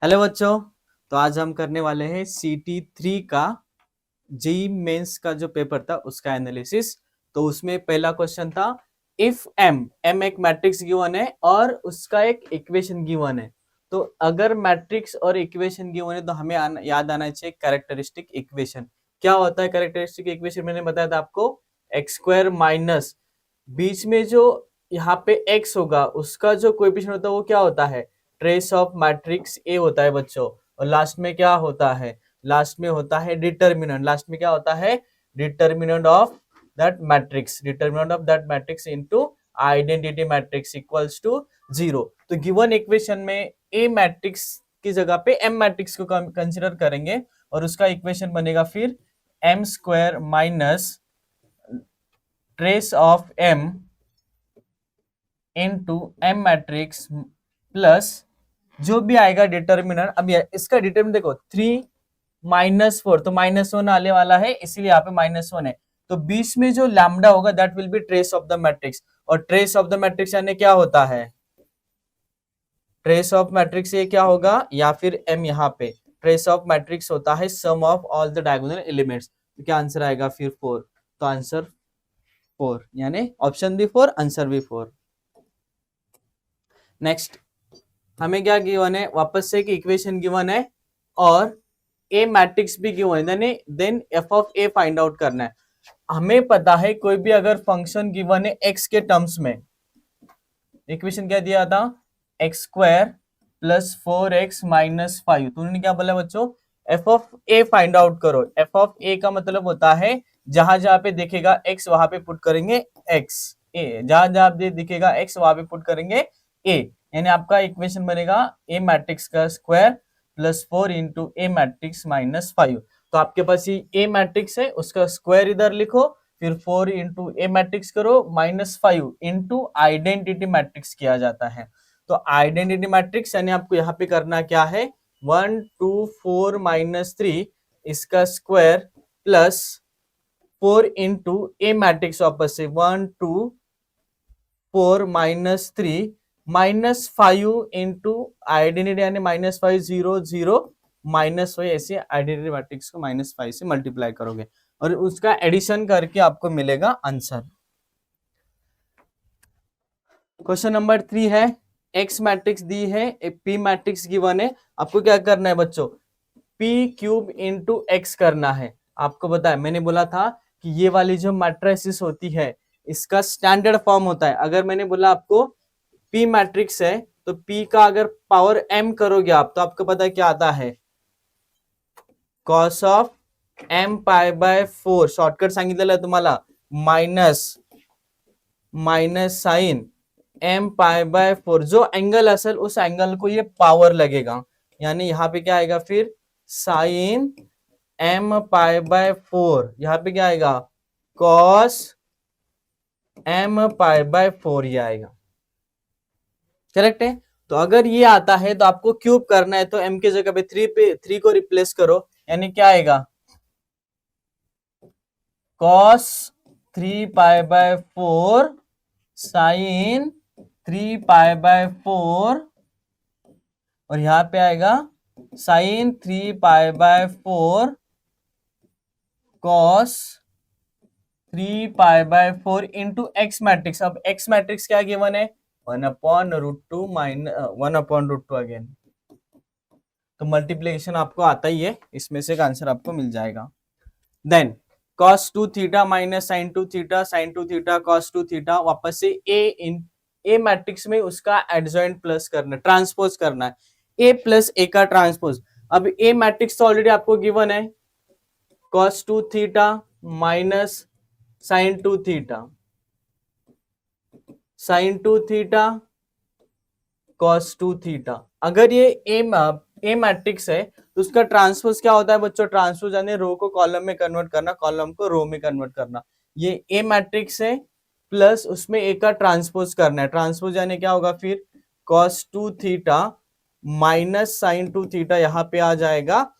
Hello बच्चों। तो आज हम करने वाले हैं CT3 का जेई मेंस का जो पेपर था उसका एनालिसिस। तो उसमें पहला क्वेश्चन था, इफ एम एक मैट्रिक्स गिवन है और उसका एक इक्वेशन गिवन है। तो अगर मैट्रिक्स और इक्वेशन गिवन है तो हमें याद आना चाहिए कैरेक्टरिस्टिक इक्वेशन। क्या होता है कैरेक्टरिस्टिक इक्वेशन? मैंने बताया था आपको, एक्स स्क्वायर माइनस बीच में जो यहाँ पे x होगा उसका जो कोएफिशिएंट होता है वो क्या होता है? ट्रेस ऑफ मैट्रिक्स ए होता है बच्चों। और लास्ट में क्या होता है? लास्ट में होता है डिटर्मिनेंट। लास्ट में क्या होता है? Determinant of that matrix. Determinant of that matrix into identity matrix equals to 0। तो गिवन इक्वेशन में ए मैट्रिक्स की जगह पे एम मैट्रिक्स को कंसीडर करेंगे और उसका इक्वेशन बनेगा फिर M square minus trace of M into M matrix plus जो भी आएगा डिटर्मिनेंट। अब इसका डिटर्मिनेंट देखो, 3 - 4 तो -1 आने वाला है, इसीलिए यहाँ पे -1 है। तो बीच में जो लैम्डा होगा that will be trace of the matrix. और ट्रेस ऑफ द मैट्रिक्स यानी क्या होता है? ट्रेस ऑफ मैट्रिक्स ये क्या होगा? या फिर एम यहाँ पे ट्रेस ऑफ मैट्रिक्स होता है sum of all the diagonal elements. तो क्या आंसर आएगा फिर 4। तो आंसर 4 यानी option B 4, answer B 4। Next, हमें क्या गिवन है? वापस से एक इक्वेशन गिवन है और ए मैट्रिक्स भी गिवन है, then F of A find out करना है। हमें पता है कोई भी अगर फंक्शन गिवन है एक्स के टर्म्स में, इक्वेशन क्या दिया था? X square plus 4x minus 5। तो उन्होंने क्या बोला बच्चों? F of A find out करो। एफ ऑफ ए का मतलब होता है जहां जहां पे दिखेगा x वहां पे पुट करेंगे x, ए जहां जहां पे दिखेगा x वहां पे पुट करेंगे a। यानी आपका इक्वेशन बनेगा ए मैट्रिक्स का स्क्वायर प्लस 4 इंटू ए मैट्रिक्स माइनस 5। तो आपके पास ये ए मैट्रिक्स है, उसका स्क्वायर इधर लिखो, फिर 4 इंटू ए मैट्रिक्स करो, -5 इंटू आइडेंटिटी मैट्रिक्स किया जाता है। तो आइडेंटिटी मैट्रिक्स यानी आपको यहाँ पे करना क्या है? 1 2 4 -3 इसका स्क्वायर प्लस 4 इंटू ए मैट्रिक्स वापस से 1 2 4 -3 -5 इंटू आइडेंटिटी यानी -5 0 0 -5 ऐसे आइडेंटिटी मैट्रिक्स को -5 से मल्टीप्लाई करोगे और उसका एडिशन करके आपको मिलेगा आंसर। क्वेश्चन नंबर 3 है, एक्स मैट्रिक्स दी है, पी मैट्रिक्स गिवन है। आपको क्या करना है बच्चों? पी क्यूब इंटू एक्स करना है। आपको पता है मैंने बोला था कि ये वाली जो मैट्रिसेस होती है इसका स्टैंडर्ड फॉर्म होता है। अगर मैंने बोला आपको पी मैट्रिक्स है तो पी का अगर पावर एम करोगे आप तो आपको पता है क्या आता है? कॉस ऑफ m π/4 शॉर्टकट सांगितलेलं आहे तुम्हाला, माइनस साइन m π/4 जो एंगल असेल उस एंगल को ये पावर लगेगा। यानी यहाँ पे क्या आएगा फिर? Sine m π/4। यहाँ पे क्या आएगा? कॉस m π/4 ये आएगा। करेक्ट है? तो अगर ये आता है तो आपको क्यूब करना है, तो m की जगह पे 3 को रिप्लेस करो, यानी क्या आएगा? कॉस 3π/4 साइन 3π/4 और यहां पे आएगा sine 3π/4 cos 3π/4 into x matrix. अब एक्स मैट्रिक्स क्या गिवन है? 1/√2 1/√2 अगेन। तो मल्टीप्लीकेशन आपको आता ही है, इसमें से एक आंसर आपको मिल जाएगा। Then cos 2 theta minus sine 2 theta, sine 2 theta cos 2 theta, वापस से ए मैट्रिक्स में उसका एडजॉइंट प्लस करना, ट्रांसपोज करना है, ए प्लस ए का ट्रांसपोज। अब ए मैट्रिक्स तो ऑलरेडी आपको गिवन है, cos 2 theta minus sine 2 theta, sine 2 theta cos 2 theta. अगर ये ए मैट्रिक्स है तो उसका ट्रांसपोज क्या होता है बच्चों? ट्रांसपोज यानी रो को कॉलम में कन्वर्ट करना, कॉलम को रो में कन्वर्ट करना। ये ए मैट्रिक्स है प्लस उसमें ए का ट्रांसपोज करना है। ट्रांसपोज यानी क्या होगा फिर? cos 2 theta minus sine 2 theta, यहाँ पे आ जाएगा,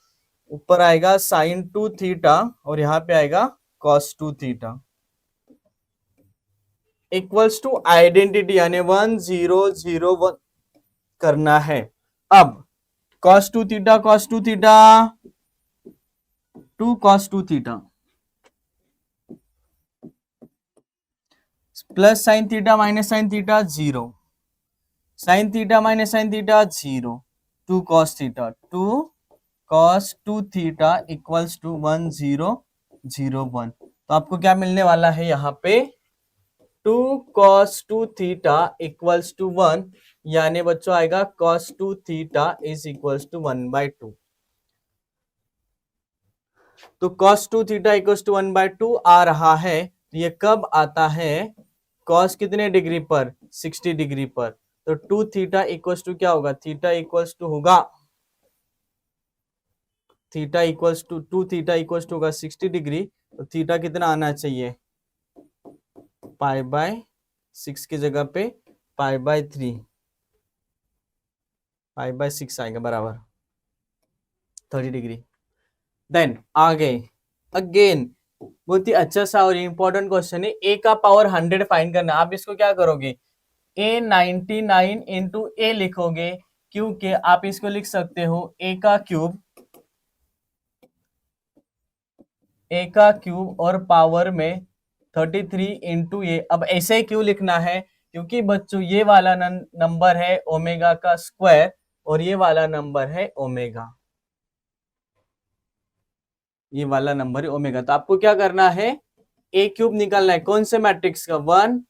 ऊपर आएगा साइन 2 थीटा और यहाँ पे आएगा cos 2 theta equals to identity यानी 1 0 0 1 करना है। अब cos 2 theta cos 2 theta 2 cos 2 theta plus sine theta minus sine theta 0 sine theta minus sine theta 0 2 cos theta 2 cos 2 theta equals to 1 0 0 1। तो आपको क्या मिलने वाला है यहाँ पे 2 cos 2 थीटा इक्वल्स टू 1, यानी बच्चों आएगा cos 2 theta is equals to 1/2। तो cos 2 थीटा इक्वल्स टू 1/2 आ रहा है। तो ये कब आता है? cos कितने डिग्री पर? 60 डिग्री पर। तो 2 थीटा इक्वल्स टू क्या होगा? थीटा इक्वल्स टू होगा theta equals to 2 theta equals to होगा 60 डिग्री। तो थीटा कितना आना चाहिए? π/6 की जगह पे π/3 π/6 आएगा बराबर 30 डिग्री। देन आगे अगेन बहुत ही अच्छा सा और इंपॉर्टेंट क्वेश्चन है। ए का पावर 100 फाइंड करना। आप इसको क्या करोगे? ए 99 इंटू ए लिखोगे, क्योंकि आप इसको लिख सकते हो ए का क्यूब और पावर में 33 इंटू ए। अब ऐसे ही क्यों लिखना है? क्योंकि बच्चों ये वाला नंबर है ओमेगा का स्क्वायर और ये वाला नंबर है ओमेगा, ये वाला नंबर है ओमेगा। तो आपको क्या करना है? ए क्यूब निकालना है। कौन से मैट्रिक्स का? 1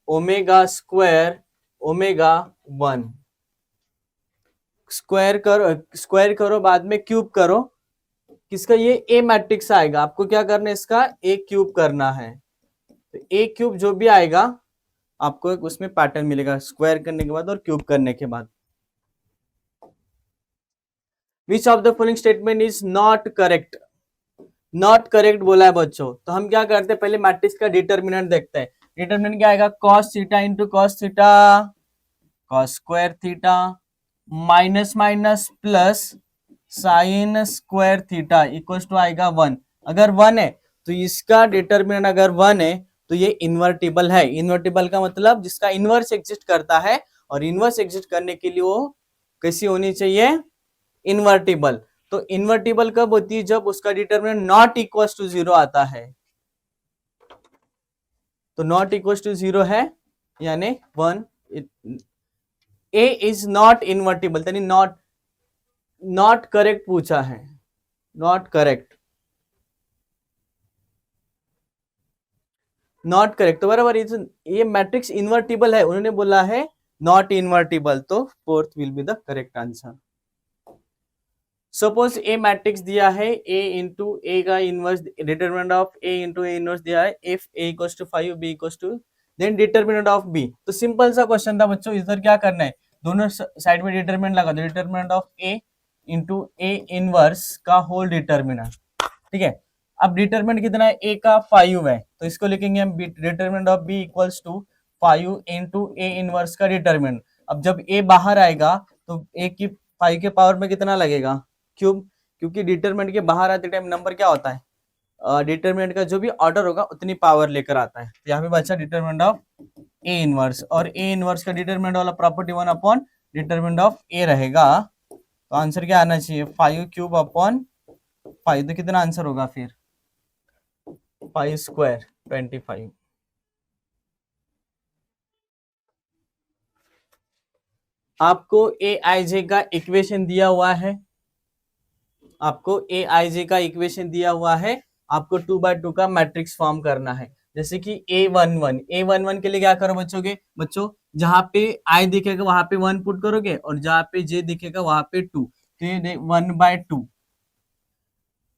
ओमेगा स्क्वायर ओमेगा 1। स्क्वायर करो बाद में क्यूब करो। किसका? ये ए मैट्रिक्स आएगा। आपको क्या करना है? इसका ए क्यूब करना है। तो ए क्यूब जो भी आएगा आपको एक उसमें पैटर्न मिलेगा स्क्वायर करने के बाद और क्यूब करने के बाद। विच of the following statement is not correct? Not correct बोला है बच्चों। तो हम क्या करते हैं? पहले मैट्रिक्स का डिटर्मिनेंट देखते हैं। डिटर्मिनेंट क्या आएगा? cos theta into cos theta cos square theta minus minus plus sine square theta equal to आएगा 1। अगर 1 है तो इसका डिटर्मिनेंट अगर 1 है तो ये इन्वर्टिबल है। इन्वर्टिबल का मतलब जिसका इनवर्स एग्जिस्ट करता है, और इनवर्स एग्जिस्ट करने के लिए वो कैसी होनी चाहिए? इन्वर्टिबल। तो इन्वर्टिबल कब होती है? जब उसका डिटर्मिनेंट नॉट इक्वल टू 0 आता है। तो नॉट इक्वल टू 0 है यानी 1। ए इज नॉट इन्वर्टिबल, यानी नॉट करेक्ट पूछा है, नॉट करेक्ट तो बराबर ये मैट्रिक्स इन्वर्टिबल है, उन्होंने बोला है नॉट इन्वर्टिबल। तो fourth will be the correct answer. Suppose A matrix दिया है ए इंटू ए का inverse, determinant of A into A inverse दिया है if A equals to 5 B equals to, then determinant of B. तो simple सा question था बच्चों। इधर क्या करना है? दोनों साइड में डिटरमिनेंट लगा दो। Determinant of A into A inverse का होल डिटरमिनेंट, ठीक है। अब डिटरमिनेंट कितना है? ए का 5 है, तो इसको लिखेंगे हम determinant of B equals to 5 into A inverse का डिटरमिनेंट। अब जब ए बाहर आएगा तो ए की 5 के पावर में कितना लगेगा? क्यूब, क्योंकि डिटरमिनेंट के बाहर आते टाइम नंबर क्या होता है? डिटरमिनेंट का जो भी ऑर्डर होगा उतनी पावर लेकर आता है। तो यहाँ पे बचा डिटरमिनेंट ऑफ ए इनवर्स, और ए इनवर्स का डिटरमिनेंट वाला प्रॉपर्टी 1 अपॉन डिटरमिनेंट ऑफ ए रहेगा। तो आंसर क्या आना चाहिए? 5 क्यूब अपॉन 5। तो कितना आंसर होगा फिर? 5 स्क्वायर 25। आपको ए आई जे का इक्वेशन दिया हुआ है, आपको ए आई जे का इक्वेशन दिया हुआ है। आपको 2/2 का मैट्रिक्स फॉर्म करना है। जैसे कि A11 के लिए क्या करो बच्चों जहां पे आई दिखेगा वहां पे 1 पुट करोगे, और जहां पे जे दिखेगा वहां पे 2। तो ये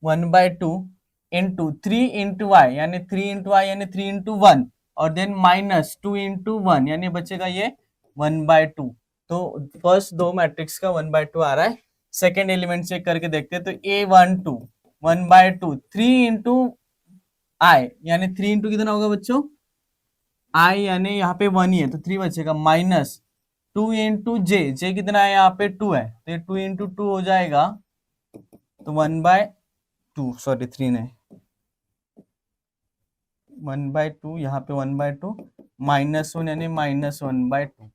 1/2 इंटू 3 इंटू आई यानी 3 इंटू आई यानी 3 इंटू 1, और देन माइनस 2 इंटू 1 यानी बचेगा ये 1/2। तो फर्स्ट दो मैट्रिक्स का 1/2 आ रहा है। सेकेंड एलिमेंट चेक करके देखते हैं। तो A12 1/2 3 इंटू आई यानी 3 इंटू कितना होगा बच्चों? आई यानी यहाँ पे 1 ही है तो 3 बचेगा, माइनस 2 इंटू जे कितना है? यहाँ पे 2 है तो ये 2 इंटू 2 हो जाएगा। तो 1/2 सॉरी 3 नहीं 1/2, यहाँ पे 1/2 -1 यानी -1/2।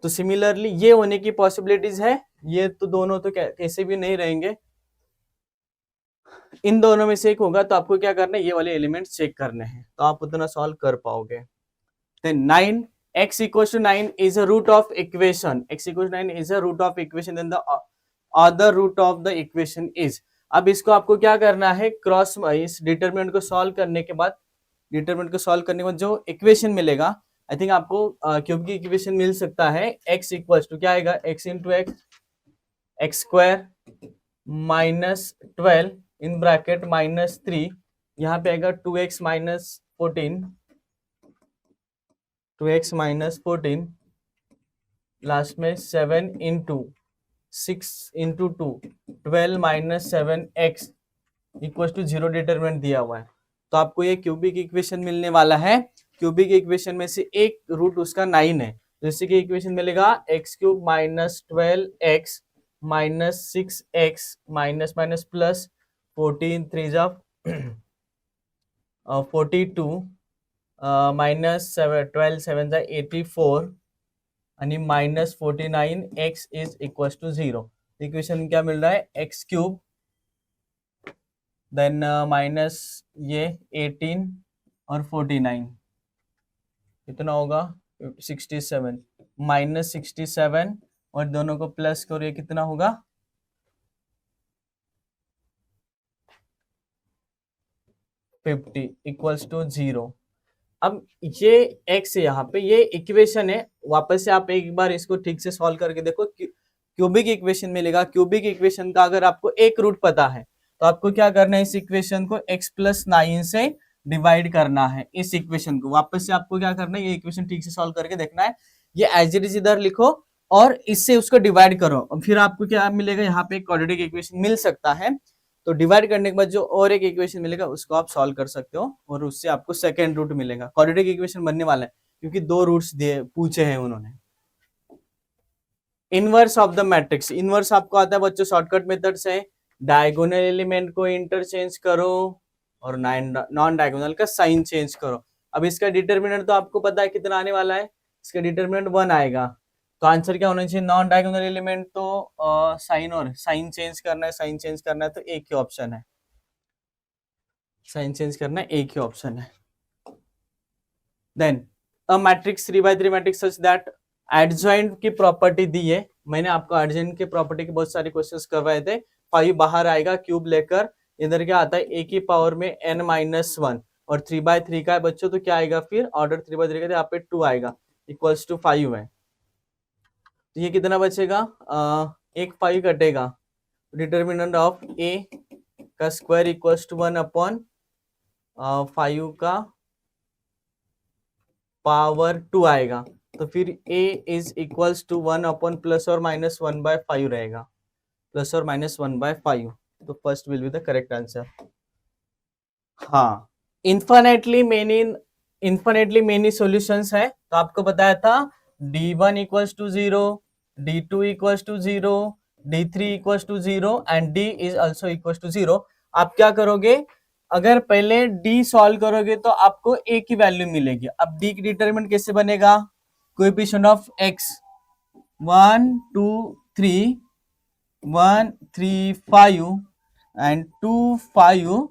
तो सिमिलरली ये होने की पॉसिबिलिटीज है ये तो दोनों तो कैसे भी नहीं रहेंगे, इन दोनों में से एक होगा, तो आपको क्या करना है, ये वाले एलिमेंट्स चेक करने हैं, तो आप उतना सॉल्व कर पाओगे। Then 9 x equals to 9 is a root of equation, x equals to 9 is a root of equation, then the other root of the equation is, अब इसको आपको क्या करना है, क्रॉस इस डिटरमिनेंट को सॉल्व करने के बाद, डिटरमिनेंट को सॉल्व करने के बाद जो इक्वेशन मिलेगा, आई थिंक आपको क्यूब की इक्वेशन मिल सकता है, x इक्वल्स टू क्या आएगा, x into x square minus 12 in bracket minus 3, यहाँ पे आएगा 2x minus 14, 2x minus 14, last में 7 into 6 into 2, 12 minus 7x equal to 0 determinant दिया हुआ है, तो आपको ये क्यूबिक इक्वेशन मिलने वाला है। क्यूबिक इक्वेशन में से एक रूट उसका 9 है, तो इसी की इक्वेशन मिलेगा x cube minus 12x minus 6x minus minus plus 14 3 जा 42 माइनस 12 7 जा 84 आणि minus 49x is equal to 0। Equation क्या मिल रहा है, एक्स क्यूब देन माइनस ये 18 और 49 कितना होगा 67 माइनस 67 और दोनों को प्लस करो, ये कितना होगा 50 इक्वल्स टू 0। अब ये x है, यहाँ पे ये इक्वेशन है, वापस से आप एक बार इसको ठीक से सॉल्व करके देखो, क्यूबिक इक्वेशन मिलेगा। क्यूबिक इक्वेशन का अगर आपको एक रूट पता है तो आपको क्या करना है, इस इक्वेशन को x प्लस 9 से डिवाइड करना है। इस इक्वेशन को वापस से आपको क्या करना है, ये इक्वेशन ठीक से सॉल्व करके देखना है, ये एज इट इज इधर लिखो और इससे उसको डिवाइड करो, फिर आपको क्या मिलेगा, यहाँ पे क्वाड्रेटिक इक्वेशन मिल सकता है। तो डिवाइड करने के बाद जो और एक इक्वेशन मिलेगा उसको आप सॉल्व कर सकते हो और उससे आपको सेकेंड रूट मिलेगा। क्वाड्रेटिक इक्वेशन बनने वाला है क्योंकि दो रूट्स दिए पूछे हैं उन्होंने। Inverse of the matrix, inverse आपको आता है बच्चों, शॉर्टकट मेथड से डायगोनल एलिमेंट को इंटरचेंज करो और नॉन डायगोनल का साइन चेंज करो। अब इसका डिटरमिनेंट तो आपको पता है कितना आने वाला है, इसका डिटरमिनेंट 1 आएगा, तो आंसर क्या होना चाहिए, नॉन डायगोनल एलिमेंट तो साइन और साइन चेंज करना है, साइन चेंज करना है तो एक ही ऑप्शन है, साइन चेंज करना है एक ही ऑप्शन है। Then a matrix 3x3 matrix such that adjoint की प्रॉपर्टी दी है, मैंने आपको एडजॉइंट की प्रॉपर्टी के बहुत सारे क्वेश्चंस करवाए थे। 5 बाहर आएगा क्यूब लेकर, इधर क्या आता है ए की पावर में n-1 और 3x3 का है बच्चों, तो क्या आएगा फिर ऑर्डर 3x3 का, यहाँ पे 2 आएगा इक्वल्स टू 5 है, तो ये कितना बचेगा, एक 5 कटेगा, डिटरमिनेंट ऑफ ए का स्क्वायर इक्वल्स टू 1 अपॉन 5 का पावर 2 आएगा, तो फिर a is equals to 1 upon plus और माइनस 1/5 रहेगा, प्लस और माइनस 1/5, तो first will be the correct answer. हाँ, इन्फिनेटली मेनी सॉल्यूशंस है, तो आपको बताया था d1 equals to 0, d2 equals to 0, d3 equals to 0 and d is also equals to 0। आप क्या करोगे, अगर पहले d सॉल्व करोगे तो आपको a की वैल्यू मिलेगी। अब d की डिटरमिनेंट कैसे बनेगा, coefficient of x 1 2 3 1 3 5 and 2 5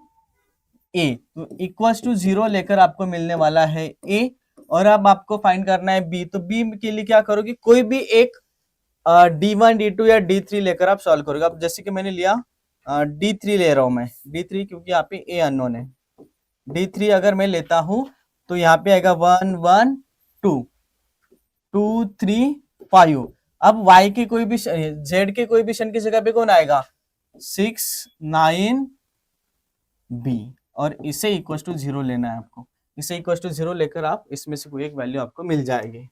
a, तो इक्वल्स टू 0 लेकर आपको मिलने वाला है a, और अब आपको फाइंड करना है b, तो b के लिए क्या करोगे, कोई भी एक d1 d2 या d3 लेकर आप सॉल्व करोगे। अब जैसे कि मैंने लिया d3 ले रहा हूं मैं, d3 क्योंकि यहाँ पे a अननोन है, d3 अगर मैं लेता हूं तो यहाँ पे आएगा 1 1 2 2 3 5। अब y के कोई भी z के कोई भी शन की जगह पे कौन आएगा, 6 9 b, और इसे इक्वल टू 0 लेना है आपको, इसे इक्वल टू 0 लेकर आप इसमें से कोई एक वैल्यू आपको मिल जाएगी।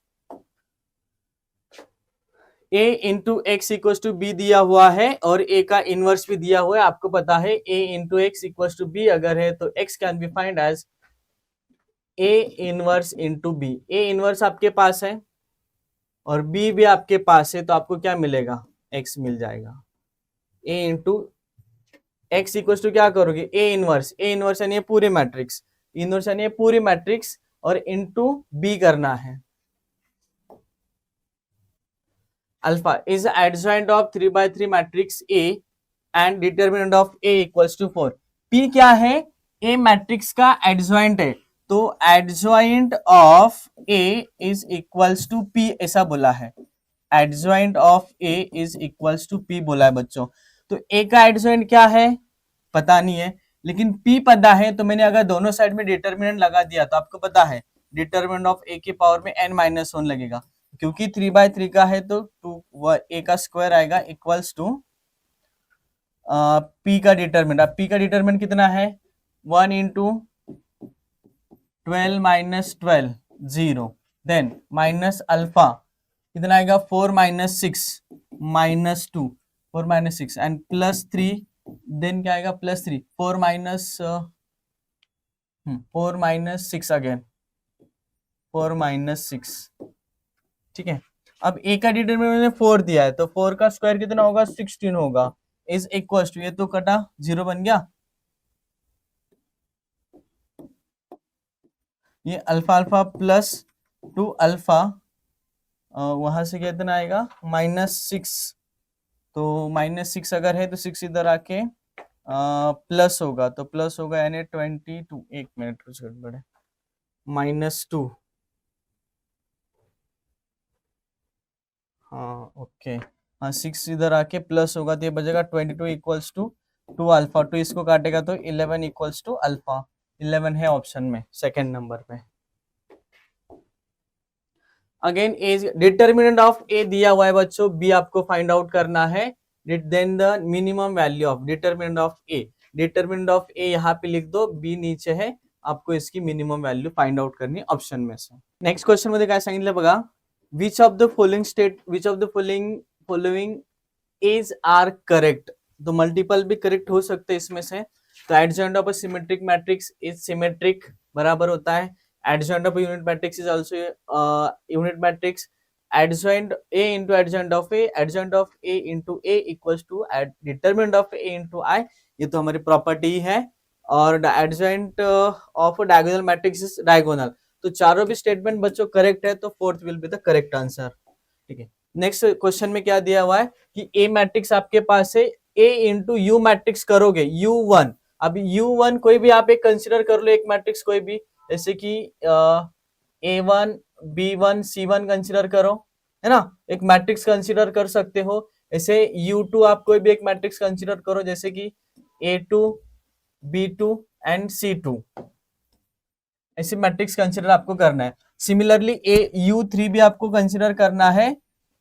a into X equal to B दिया हुआ है और a का इनवर्स भी दिया हुआ है, आपको पता है a into X equal to B अगर है तो x can be find as a inverse into B. a inverse आपके पास है और b भी आपके पास है, तो आपको क्या मिलेगा, x मिल जाएगा। a into X equal to क्या करोगे, a इनवर्स यानी पूरे मैट्रिक्स, इनवर्स यानी पूरी मैट्रिक्स और इंटू b करना है। Alpha is adjoint of 3/3 matrix A and determinant of A equals to 4। P क्या है? ए मैट्रिक्स का एडजॉइंट है, तो adjoint of A is equals to P ऐसा बोला है। Adjoint of A is equals to P बोला है बच्चों। तो ए का एडजॉइंट क्या है पता नहीं है, लेकिन पी पता है, तो मैंने अगर दोनों साइड में डिटर्मिनेंट लगा दिया तो आपको पता है डिटर्मिनेंट ऑफ ए की पावर में n-1 लगेगा, क्योंकि 3/3 का है तो 2 ए का स्क्वायर आएगा इक्वल्स टू पी का डिटरमिनेंट। अब पी का डिटरमिनेंट कितना है? 1 into 12 minus 12 0, then minus alpha कितना आएगा? 4 minus 6 minus 2, 4 minus 6 and plus 3, then क्या आएगा? प्लस 3, 4 माइनस 6 अगेन, 4 माइनस 6, ठीक है। अब ए का डिटरमिनेंट मैंने 4 दिया है, तो 4 का स्क्वायर कितना होगा? 16 होगा, इज इक्वल टू, ये तो कटा 0 बन गया, ये अल्फा अल्फा प्लस 2 अल्फा, वहां से कितना आएगा? -6, तो -6 अगर है तो 6 इधर आके प्लस होगा, तो प्लस होगा यानी 22, एक मिनट कुछ गड़बड़ है, -2, हाँ ओके, हाँ 6 इधर आके प्लस होगा तो ये बचेगा 22 इक्वल्स टू 2 अल्फा, 2 इसको काटेगा तो 11 इक्वल्स टू अल्फा, 11 है ऑप्शन में सेकंड नंबर पे। अगेन एज डिटर्मिनेंट ऑफ ए दिया हुआ है बच्चों, बी आपको फाइंड आउट करना है, then the minimum value of determinant of A, determinant of A यहाँ पे लिख दो, बी नीचे है, आपको इसकी मिनिमम वैल्यू फाइंड आउट करनी ऑप्शन में से। नेक्स्ट क्वेश्चन मध्ये काय सांगितलं बघा, which of the following is are correct, तो मल्टीपल भी करेक्ट हो सकते हैं इसमें से। तो adjoint of a symmetric matrix is symmetric बराबर होता है, adjoint of a unit matrix is also unit matrix, adjoint a into adjoint of a into a equals to determinant of a into I, ये तो हमारी property है। और adjoint of a diagonal matrix is diagonal, तो चारों भी statement बच्चों correct है, तो fourth will be the correct answer, ठीक है। नेक्स्ट क्वेश्चन में क्या दिया हुआ है कि ए मैट्रिक्स आपके पास है, ए इंटू यू मैट्रिक्स करोगे U1, अब U1 कोई भी आप एक कंसिडर कर लो, एक मैट्रिक्स कोई भी, जैसे कि A1 B1 C1 कंसिडर करो, है ना, एक मैट्रिक्स कंसिडर कर सकते हो। ऐसे U2 आप कोई भी एक मैट्रिक्स कंसिडर करो, जैसे कि A2 B2 एंड C2, ऐसे मैट्रिक्स कंसिडर आपको करना है। सिमिलरली U3 भी आपको कंसिडर करना है,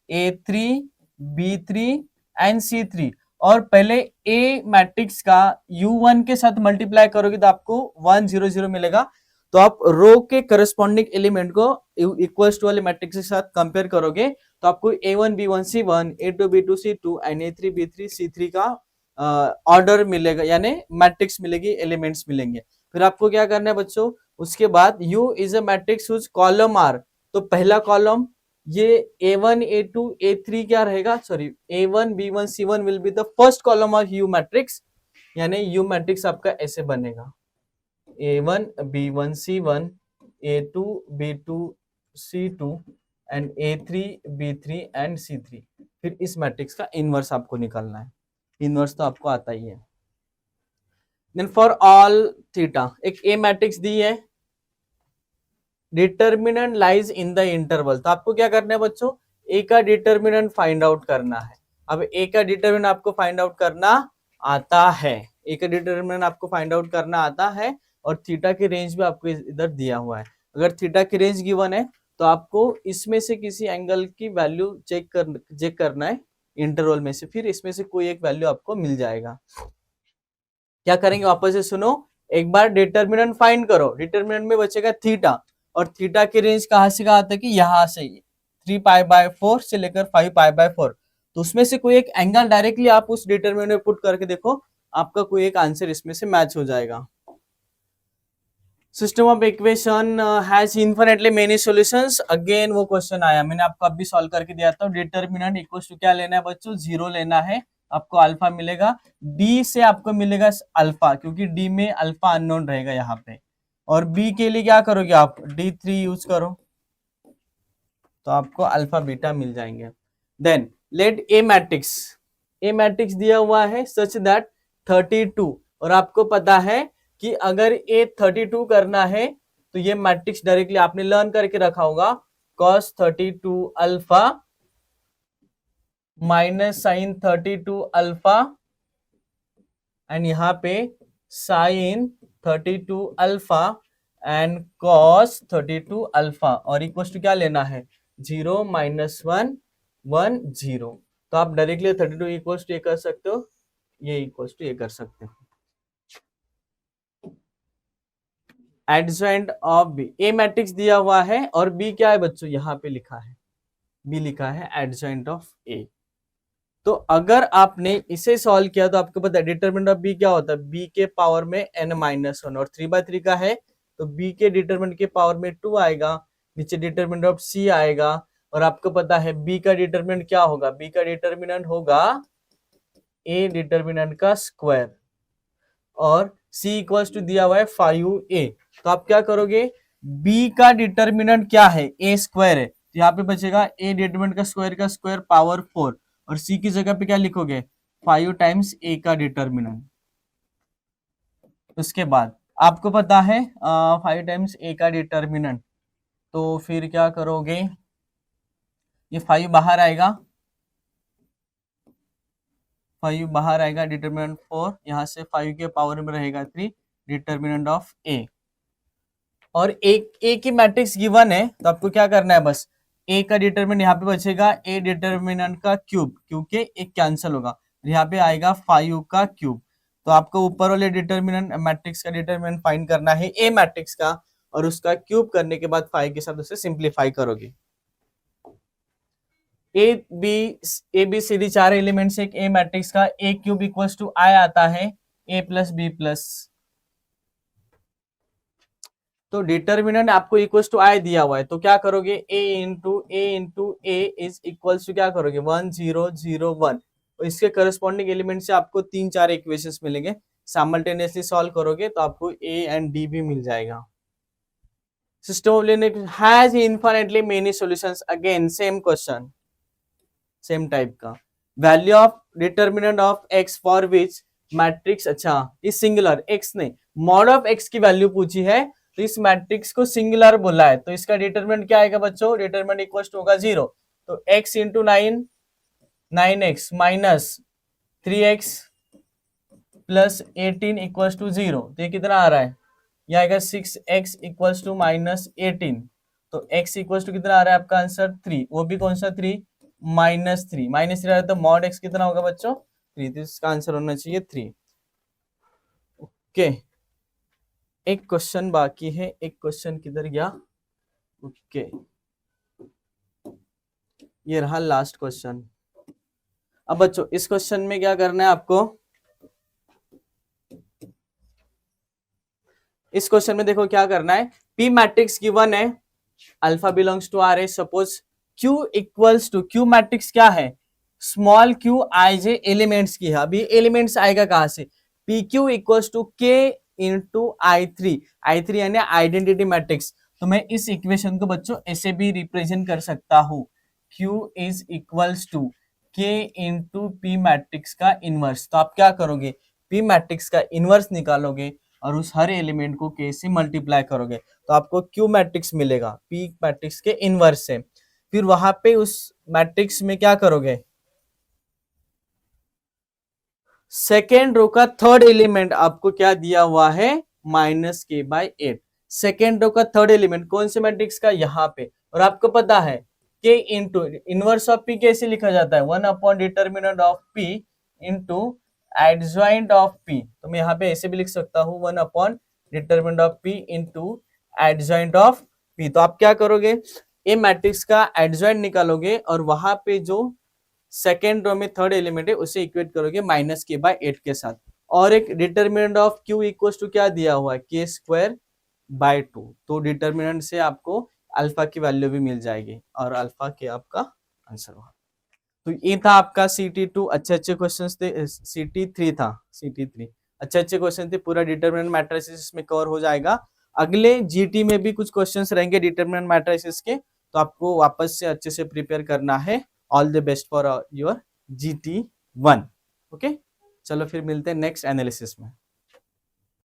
A3 B3 एंड C3, और पहले ए मैट्रिक्स का U1 के साथ मल्टीप्लाई करोगे तो आपको 1 0 0 मिलेगा, तो आप रो के करस्पॉन्डिंग एलिमेंट को इक्वल्स टू वाले मैट्रिक्स के साथ कंपेयर करोगे तो आपको A1 B1 C1 A2 B2 C2 and A3 B3 C3 का ऑर्डर मिलेगा, यानी मैट्रिक्स मिलेगी, एलिमेंट्स मिलेंगे। फिर आपको क्या करना है बच्चों, उसके बाद U is a matrix whose column are, तो पहला कॉलम ये A1 A2 A3 क्या रहेगा, sorry A1 B1 C1 will be the first column of U matrix, यानी U मैट्रिक्स आपका ऐसे बनेगा, A1 B1 C1 A2 B2 C2 and A3 B3 and C3। फिर इस मैट्रिक्स का इनवर्स आपको निकालना है, इनवर्स तो आपको आता ही है। देन फॉर ऑल थीटा, एक ए मैट्रिक्स दी है, determinant lies in the interval, तो आपको क्या करना है बच्चों, ए का डिटर्मिनेंट फाइंड आउट करना है। अब ए का डिटर्मिनेंट आपको फाइंड आउट करना आता है, ए का डिटर्मिनेंट आपको फाइंड आउट करना आता है, और थीटा की रेंज भी आपको इधर दिया हुआ है। अगर थीटा की रेंज गिवन है तो आपको इसमें से किसी एंगल की वैल्यू चेक करना है इंटरवल में से, फिर इसमें से कोई एक वैल्यू आपको मिल जाएगा। क्या करेंगे वापस से सुनो, एक बार डिटर्मिनेंट फाइंड करो, डिटर्मिनेंट में बचेगा थीटा, और थीटा की रेंज कहां से कहां आता है कि यहां से 3π/4 से लेकर 5π/4, तो उसमें से कोई एक एंगल डायरेक्टली आप उस डिटरमिनेंट में पुट करके देखो, आपका कोई एक आंसर इसमें से मैच हो जाएगा। System of equation has infinitely many solutions, again वो क्वेश्चन आया, मैंने आपको अभी सॉल्व करके दिया था। डिटरमिनेंट इक्वल टू क्या लेना है बच्चों, 0 लेना है, आपको अल्फा मिलेगा, डी से आपको मिलेगा अल्फा, क्योंकि डी में अल्फा अननोन रहेगा यहाँ पे, और बी के लिए क्या करोगे आप, D3 यूज करो, तो आपको अल्फा बीटा मिल जाएंगे। देन लेट ए मैट्रिक्स दिया हुआ है सच दैट 32, और आपको पता है कि अगर ए 32 करना है तो ये मैट्रिक्स डायरेक्टली आपने लर्न करके रखा होगा, cos 32 alpha minus sine 32 alpha and यहाँ पे sine 32 alpha and cos 32 alpha, और इक्वल टू क्या लेना है 0 -1 1 0। तो आप डायरेक्टली 32 इक्वल टू ये कर सकते हो, ये इक्वल टू ये कर सकते हो। Adjoint of B, A matrix दिया हुआ है और बी क्या है बच्चों, यहाँ पे लिखा है बी लिखा है एडजॉइंट ऑफ ए। तो अगर आपने इसे सॉल्व किया तो आपको पता है डिटरमिनेंट ऑफ बी क्या होता है, बी के पावर में n-1 और 3/3 का है तो बी के डिटरमिनेंट के पावर में 2 आएगा, नीचे डिटरमिनेंट ऑफ सी आएगा, और आपको पता है बी का डिटरमिनेंट क्या होगा, बी का डिटरमिनेंट होगा ए डिटरमिनेंट का स्क्वायर, और सी इक्वल्स टू दिया हुआ है 5a। तो आप क्या करोगे, बी का डिटरमिनेंट क्या है ए स्क्वायर है, तो यहाँ पे बचेगा ए डिटरमिनेंट का स्क्वायर पावर 4, और सी की जगह पे क्या लिखोगे 5 टाइम्स ए का डिटरमिनेंट। उसके बाद आपको पता है 5 टाइम्स ए का डिटरमिनेंट, तो फिर क्या करोगे, ये 5 बाहर आएगा, 5 बाहर आएगा, डिटरमिनेंट 4, यहाँ से 5 के पावर में रहेगा 3 डिटरमिनेंट ऑफ ए, और एक ए की मैट्रिक्स गिवन है तो आपको क्या करना है, बस ए का डिटरमिनेंट यहाँ पे बचेगा ए डिटरमिनेंट का क्यूब, क्योंकि एक कैंसिल होगा, यहाँ पे आएगा 5 का क्यूब। तो आपको ऊपर वाले डिटरमिनेंट मैट्रिक्स का डिटरमिनेंट फाइंड करना है ए मैट्रिक्स का, और उसका क्यूब करने के बाद 5 के साथ उसे सिंप्लीफाई करोगे। A B C D 4 element से एक ए मैट्रिक्स का A cube equals to I आता है ए प्लस बी प्लस, तो डिटरमिनेंट आपको इक्वल्स टू आई दिया हुआ है, तो क्या करोगे A into A is equals to क्या करोगे 1 0 0 1, तो इसके करस्पॉन्डिंग एलिमेंट से आपको 3-4 इक्वेशंस मिलेंगे, साइमल्टेनियसली सॉल्व करोगे तो आपको ए एंड डी भी मिल जाएगा। System of linear has infinitely many solutions, again same question same type का, value of determinant of x for which matrix, अच्छा इस सिंगुलर एक्स ने मॉड ऑफ एक्स की वैल्यू पूछी है, तो इस मैट्रिक्स को सिंगुलर बोला है, तो इसका डिटरमिनेंट क्या आएगा बच्चों, डिटरमिनेंट इक्वल टू होगा 0, तो x into 9 9x minus 3x plus 18 equal to 0, तो ये कितना आ रहा है, ये आएगा 6x इक्वल टू माइनस 18, तो x इक्वल टू कितना आ रहा है आपका आंसर 3, वो भी कौन सा 3 -3 आ रहा है, तो मॉड x कितना होगा बच्चों 3, तो इसका आंसर होना चाहिए 3। ओके, एक क्वेश्चन बाकी है, एक क्वेश्चन किधर गया, ओके ये रहा लास्ट क्वेश्चन। अब बच्चों इस क्वेश्चन में क्या करना है आपको, इस क्वेश्चन में देखो क्या करना है, P मैट्रिक्स गिवन है, alpha belongs to R A, suppose Q equals to, Q matrix क्या है small q I J elements की है, अभी एलिमेंट्स आएगा कहां से, PQ equals to K into I3 यानी आइडेंटिटी मैट्रिक्स, तो मैं इस इक्वेशन को बच्चों ऐसे भी रिप्रेजेंट कर सकता हूं, Q is equals to K into P matrix का इनवर्स, तो आप क्या करोगे P मैट्रिक्स का इनवर्स निकालोगे और उस हर एलिमेंट को K से मल्टीप्लाई करोगे, तो आपको Q मैट्रिक्स मिलेगा P मैट्रिक्स के इनवर्स से, फिर वहां पे उस मैट्रिक्स में क्या करोगे, सेकेंड रो का थर्ड एलिमेंट आपको क्या दिया हुआ है -k/8, सेकेंड रो का थर्ड एलिमेंट कौन से मैट्रिक्स का, यहाँ पे, और आपको पता है k into inverse of p कैसे लिखा जाता है 1 upon determinant of p into adjoint of p, तो मैं यहाँ पे ऐसे भी लिख सकता हूँ 1 upon determinant of p into adjoint of p, तो आप क्या करोगे ए मैट्रिक्स का एडजॉइंट निकालोगे और वहां पे जो सेकेंड रो में थर्ड एलिमेंट है उसे इक्वेट करोगे -k/8 के साथ, और एक determinant of q equal to क्या दिया हुआ है k²/2, तो डिटरमिनेंट से आपको अल्फा की वैल्यू भी मिल जाएगी और अल्फा के आपका आंसर होगा। तो ये था आपका CT2, अच्छे क्वेश्चंस थे, CT3 था, CT3 अच्छे क्वेश्चन थे, पूरा डिटरमिनेंट मैट्रिसेस में कवर हो जाएगा। अगले GT में भी कुछ क्वेश्चंस रहेंगे डिटरमिनेंट मैट्रिसेस के, तो आपको वापस से अच्छे से प्रिपेयर करना है। All the best for your GT1। Okay, चलो फिर मिलते हैं नेक्स्ट एनालिसिस में।